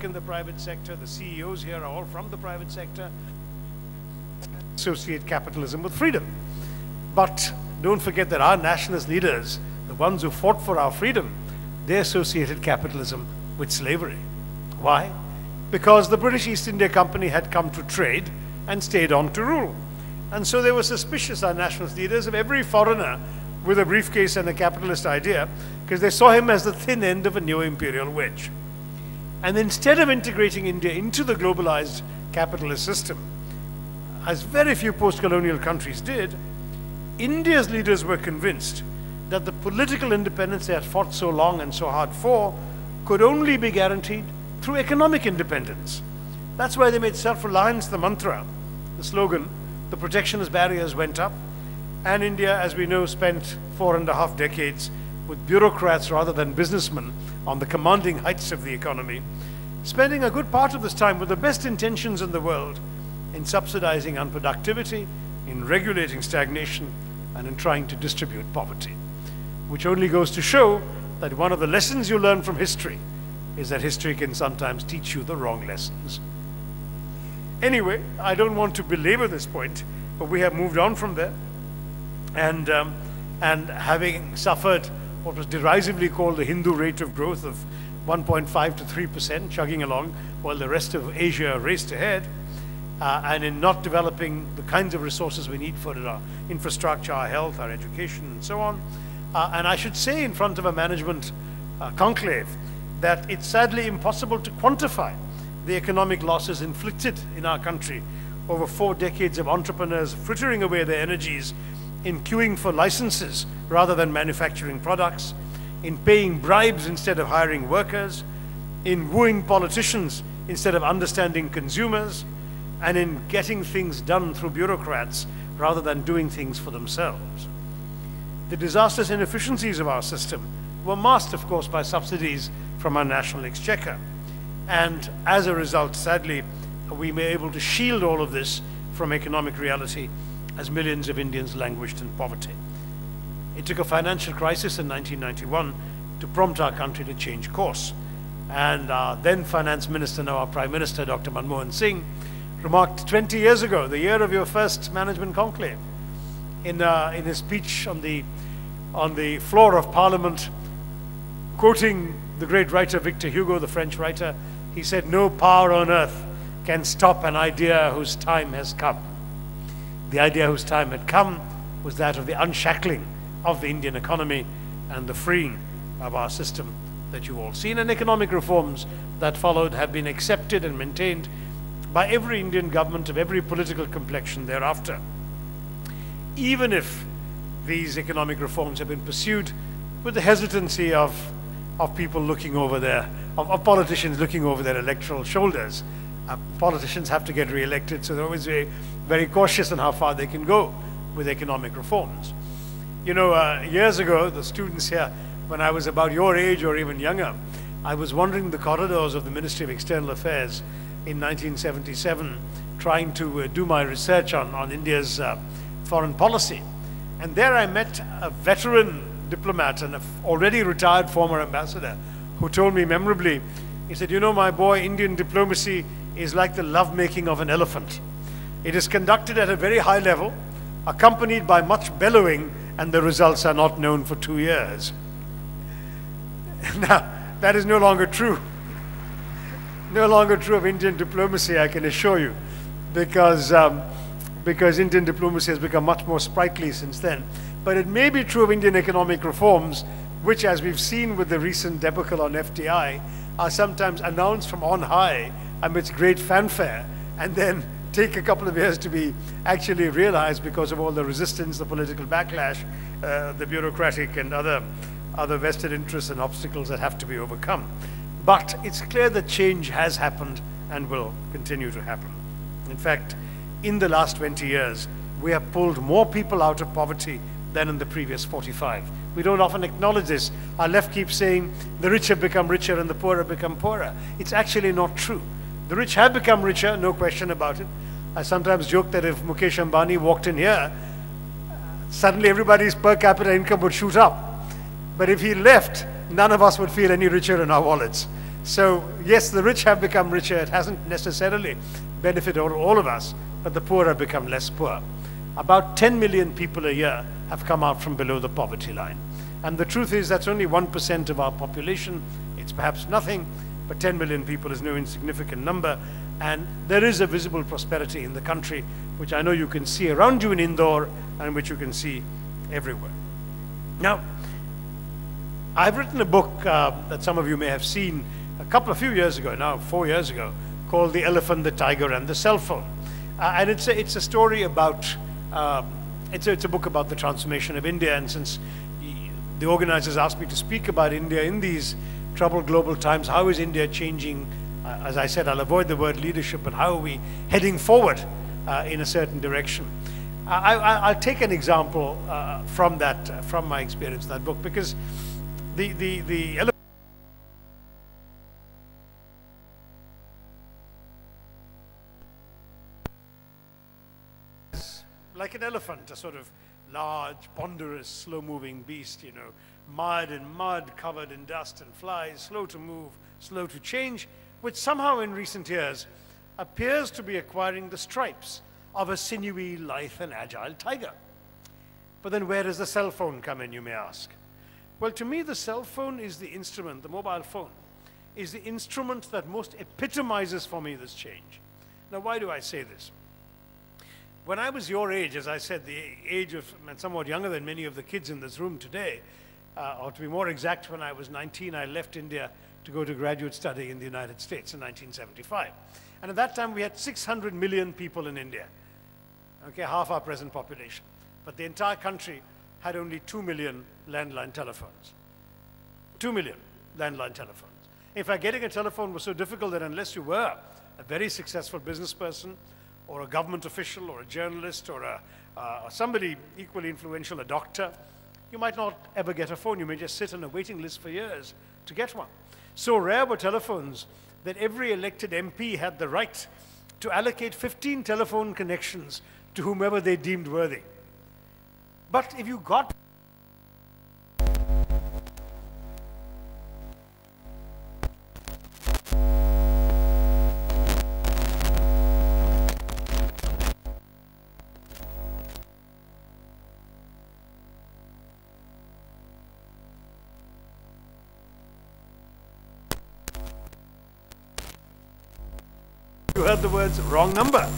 in the private sector. The CEOs here are all from the private sector. Associate capitalism with freedom. But don't forget that our nationalist leaders, the ones who fought for our freedom, they associated capitalism with slavery. Why? Because the British East India Company had come to trade and stayed on to rule. And so they were suspicious, our nationalist leaders, of every foreigner with a briefcase and a capitalist idea, because they saw him as the thin end of a new imperial wedge. And instead of integrating India into the globalized capitalist system, as very few post-colonial countries did, India's leaders were convinced that the political independence they had fought so long and so hard for could only be guaranteed through economic independence. That's why they made self-reliance the mantra, the slogan. The protectionist barriers went up, and India, as we know, spent 4.5 decades with bureaucrats rather than businessmen on the commanding heights of the economy, spending a good part of this time with the best intentions in the world in subsidizing unproductivity, in regulating stagnation, and in trying to distribute poverty. Which only goes to show that one of the lessons you learn from history is that history can sometimes teach you the wrong lessons. Anyway, I don't want to belabor this point, but we have moved on from there. And having suffered what was derisively called the Hindu rate of growth of 1.5 to 3%, chugging along, while the rest of Asia raced ahead, and in not developing the kinds of resources we need for our infrastructure, our health, our education, and so on. And I should say in front of a management conclave that it's sadly impossible to quantify the economic losses inflicted in our country over 4 decades of entrepreneurs frittering away their energies in queuing for licenses rather than manufacturing products, in paying bribes instead of hiring workers, in wooing politicians instead of understanding consumers, and in getting things done through bureaucrats rather than doing things for themselves. The disastrous inefficiencies of our system were masked, of course, by subsidies from our national exchequer. And as a result, sadly, we were able to shield all of this from economic reality as millions of Indians languished in poverty. It took a financial crisis in 1991 to prompt our country to change course. And our then finance minister, now our Prime Minister, Dr. Manmohan Singh, remarked 20 years ago, the year of your first management conclave, in his speech on the floor of Parliament, quoting the great writer Victor Hugo, the French writer, he said, "No power on earth can stop an idea whose time has come." The idea whose time had come was that of the unshackling of the Indian economy and the freeing of our system that you've all seen. And economic reforms that followed have been accepted and maintained by every Indian government of every political complexion thereafter. Even if these economic reforms have been pursued with the hesitancy of people looking over of politicians looking over their electoral shoulders. Politicians have to get re-elected, so they're always very cautious on how far they can go with economic reforms. You know, years ago, the students here, when I was about your age or even younger, I was wandering the corridors of the Ministry of External Affairs in 1977, trying to do my research on India's foreign policy. And there I met a veteran diplomat and an already retired former ambassador who told me memorably, he said, "You know, my boy, Indian diplomacy is like the lovemaking of an elephant. It is conducted at a very high level, accompanied by much bellowing, and the results are not known for 2 years." Now, that is no longer true. No longer true of Indian diplomacy, I can assure you, because Indian diplomacy has become much more sprightly since then. But it may be true of Indian economic reforms, which, as we've seen with the recent debacle on FDI, are sometimes announced from on high amidst great fanfare, and then take a couple of years to be actually realized because of all the resistance, the political backlash, the bureaucratic and other vested interests and obstacles that have to be overcome. But it's clear that change has happened and will continue to happen. In fact, in the last 20 years, we have pulled more people out of poverty than in the previous 45. We don't often acknowledge this. Our left keeps saying the rich have become richer and the poor have become poorer. It's actually not true. The rich have become richer, no question about it. I sometimes joke that if Mukesh Ambani walked in here, suddenly everybody's per capita income would shoot up. But if he left, none of us would feel any richer in our wallets. So yes, the rich have become richer. It hasn't necessarily benefited all of us, but the poor have become less poor. About 10 million people a year have come out from below the poverty line. And the truth is that's only 1% of our population. It's perhaps nothing, but 10 million people is no insignificant number. And there is a visible prosperity in the country, which I know you can see around you in Indore and which you can see everywhere. Now, I've written a book that some of you may have seen a few years ago now, 4 years ago, called The Elephant, the Tiger, and the Cell Phone. And it's a story about, it's a book about the transformation of India. And since the organizers asked me to speak about India in these troubled global times, how is India changing? As I said, I'll avoid the word leadership, but how are we heading forward in a certain direction? I'll take an example from my experience in that book, because the elephant, like an elephant, a sort of large, ponderous, slow-moving beast, you know, mired in mud, covered in dust and flies, slow to move, slow to change, which somehow in recent years appears to be acquiring the stripes of a sinewy, lithe and agile tiger. But then where does the cell phone come in, you may ask? Well, to me, the cell phone is the instrument, the mobile phone, is the instrument that most epitomizes for me this change. Now, why do I say this? When I was your age, as I said, the age of, and somewhat younger than many of the kids in this room today, or to be more exact, when I was 19, I left India to go to graduate study in the United States in 1975. And at that time, we had 600 million people in India, okay, half our present population. But the entire country had only 2 million landline telephones. 2 million landline telephones. In fact, getting a telephone was so difficult that unless you were a very successful business person, or a government official, or a journalist, or somebody equally influential, a doctor, you might not ever get a phone. You may just sit on a waiting list for years to get one. So rare were telephones that every elected MP had the right to allocate 15 telephone connections to whomever they deemed worthy. But if you got you heard the words wrong number.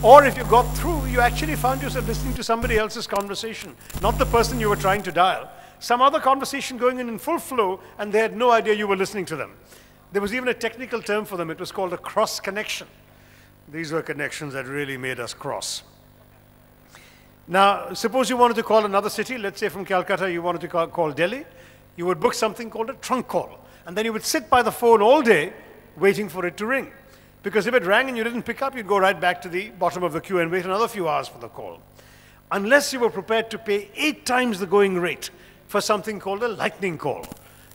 Or if you got through, you actually found yourself listening to somebody else's conversation, not the person you were trying to dial. Some other conversation going in full flow, and they had no idea you were listening to them. There was even a technical term for them. It was called a cross connection. These were connections that really made us cross. Now, suppose you wanted to call another city. Let's say from Calcutta you wanted to call Delhi. You would book something called a trunk call. And then you would sit by the phone all day waiting for it to ring. Because if it rang and you didn't pick up, you'd go right back to the bottom of the queue and wait another few hours for the call. Unless you were prepared to pay 8 times the going rate for something called a lightning call.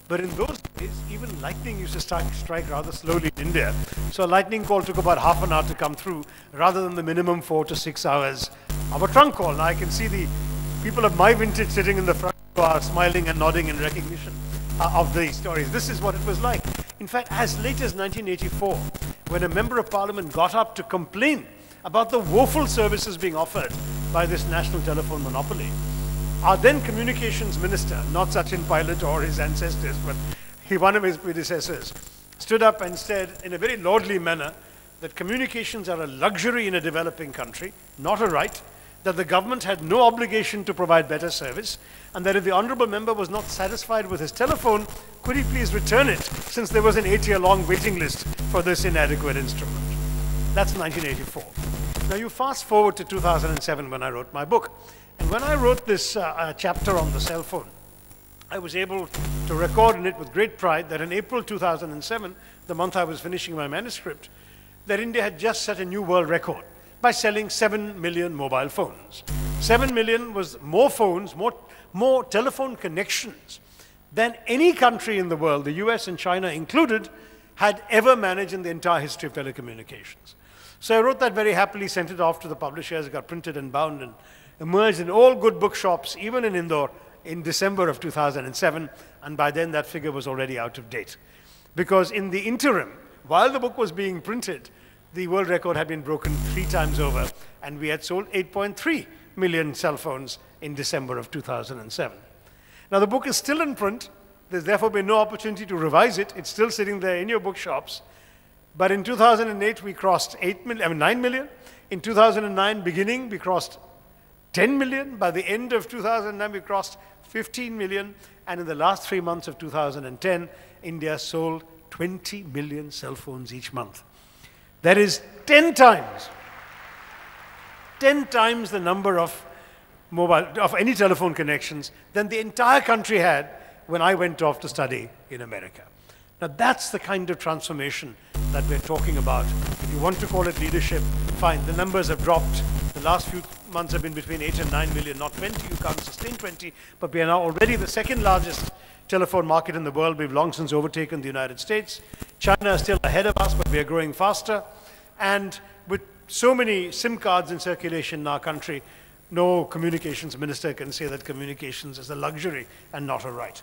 But in those days, even lightning used to strike rather slowly in India. So a lightning call took about half an hour to come through, rather than the minimum 4 to 6 hours of a trunk call. Now I can see the people of my vintage sitting in the front who are smiling and nodding in recognition of the stories. This is what it was like. In fact, as late as 1984, when a member of parliament got up to complain about the woeful services being offered by this national telephone monopoly, our then communications minister, not Sachin Pilot or his ancestors, but one of his predecessors, stood up and said in a very lordly manner that communications are a luxury in a developing country, not a right, that the government had no obligation to provide better service, and that if the honourable member was not satisfied with his telephone, could he please return it, since there was an 8-year-long waiting list for this inadequate instrument. That's 1984. Now you fast forward to 2007 when I wrote my book. And when I wrote this chapter on the cell phone, I was able to record in it with great pride that in April 2007, the month I was finishing my manuscript, that India had just set a new world record by selling 7 million mobile phones. 7 million was more phones, more telephone connections than any country in the world, the US and China included, had ever managed in the entire history of telecommunications. So I wrote that very happily, sent it off to the publishers, it got printed and bound and emerged in all good bookshops, even in Indore, in December of 2007, and by then that figure was already out of date. Because in the interim, while the book was being printed, the world record had been broken 3 times over, and we had sold 8.3 million cell phones in December of 2007. Now, the book is still in print. There's therefore been no opportunity to revise it. It's still sitting there in your bookshops. But in 2008, we crossed 9 million. In 2009, beginning, we crossed 10 million. By the end of 2009, we crossed 15 million. And in the last 3 months of 2010, India sold 20 million cell phones each month. That is 10 times the number of any telephone connections than the entire country had when I went off to study in America. Now that's the kind of transformation that we're talking about. If you want to call it leadership, fine. The numbers have dropped. The last few months have been between 8 and 9 million, not 20. You can't sustain 20, but we are now already the second largest telephone market in the world. We've long since overtaken the United States. China is still ahead of us, but we are growing faster. And with so many SIM cards in circulation in our country, no communications minister can say that communications is a luxury and not a right.